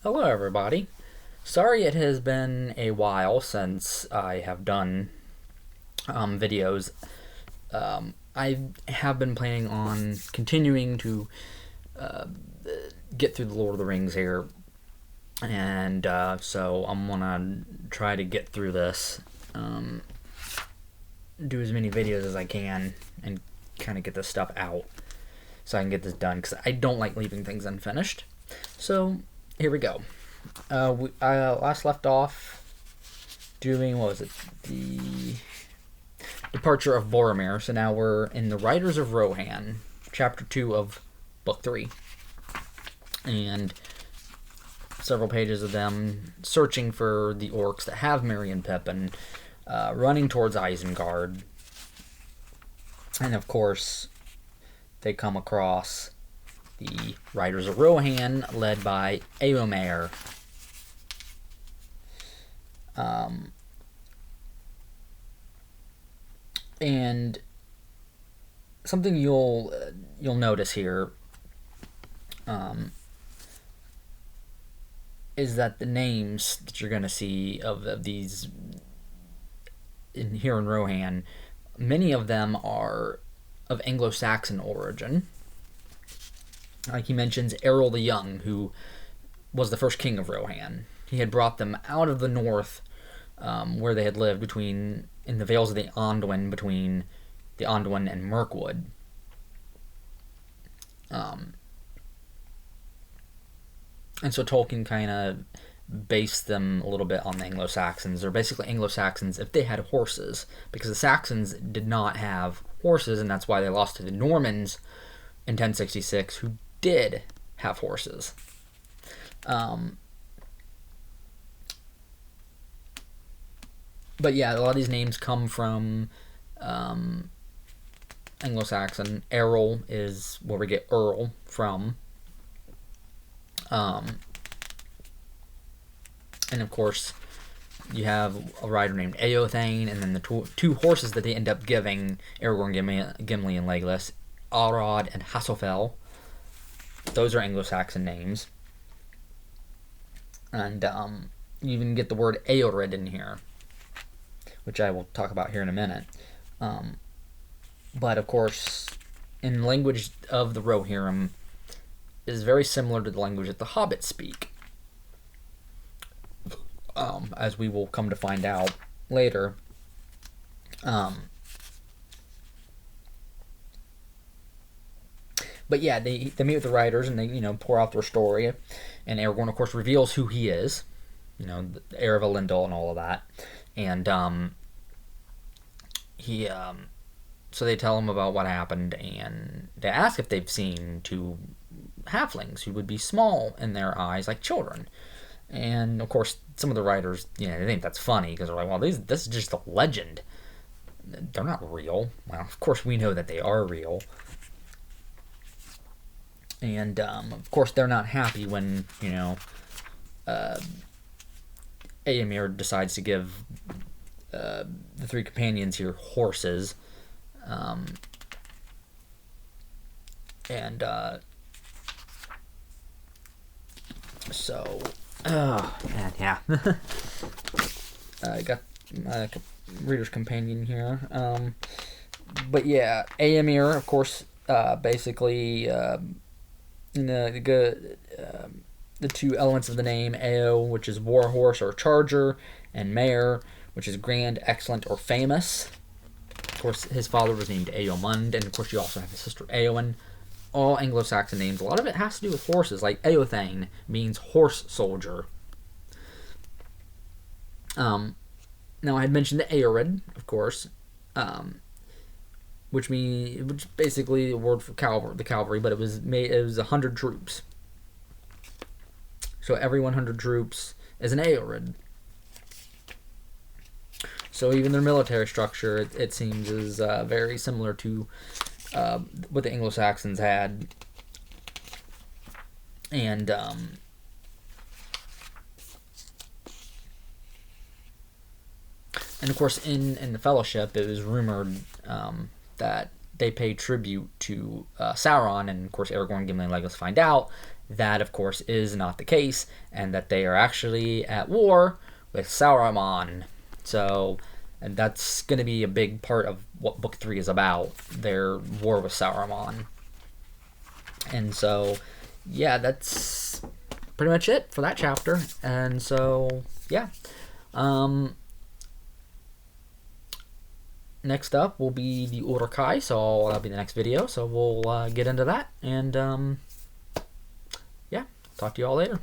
Hello, everybody. Sorry it has been a while since I have done videos. I have been planning on continuing to get through the Lord of the Rings here, and so I'm gonna try to get through this, do as many videos as I can, and kind of get this stuff out so I can get this done because I don't like leaving things unfinished. So here we go. I last left off doing, what was it, the departure of Boromir. So now we're in the Riders of Rohan, chapter 2 of book 3, and several pages of them searching for the orcs that have Merry and Pippin, running towards Isengard, and of course they come across the Riders of Rohan, led by Eomer. And something you'll notice here is that the names that you're going to see of these here in Rohan, many of them are of Anglo-Saxon origin. Like he mentions Errol the Young, who was the first king of Rohan. He had brought them out of the north, where they had lived in the Vales of the Anduin, between the Anduin and Mirkwood. And so Tolkien kind of based them a little bit on the Anglo-Saxons. They're basically Anglo-Saxons if they had horses, because the Saxons did not have horses, and that's why they lost to the Normans in 1066, who did have horses. But yeah, a lot of these names come from Anglo-Saxon. Errol is where we get Earl from. And of course, you have a rider named Eothane, and then the two horses that they end up giving Aragorn, Gimli, and Legolas, Arod and Hasselfell. Those are Anglo-Saxon names. And you even get the word Eored in here, which I will talk about here in a minute. But of course, in the language of the Rohirrim, is very similar to the language that the Hobbits speak, as we will come to find out later. But yeah, they meet with the writers and they pour out their story, and Aragorn of course reveals who he is, the heir of Elendil and all of that, and he so they tell him about what happened, and they ask if they've seen two halflings who would be small in their eyes like children. And of course some of the writers, they think that's funny because they're like, well, this is just a legend, they're not real. Well, of course we know that they are real. And of course they're not happy when Eomer decides to give the three companions here horses, and so man, yeah. I got my reader's companion here, but yeah, Eomer of course basically the two elements of the name, Eo, which is war horse or charger, and Mare, which is grand, excellent, or famous. Of course, his father was named Eomund, and of course you also have his sister Eowyn. All Anglo-Saxon names. A lot of it has to do with horses, like Eothane means horse soldier. Now I had mentioned the Eored, of course, which basically a word for the cavalry, but it was 100 troops. So every 100 troops is an Eored. So even their military structure, it seems, is very similar to what the Anglo-Saxons had. And of course in the Fellowship, it was rumored that they pay tribute to Sauron, and of course Aragorn, Gimli, and Legolas find out that, of course, is not the case, and that they are actually at war with Sauron. So, and that's going to be a big part of what Book 3 is about, their war with Sauron. And so, yeah, that's pretty much it for that chapter. And so, yeah. Next up will be the Uruk-hai, so that'll be the next video. So we'll get into that, and yeah, talk to you all later.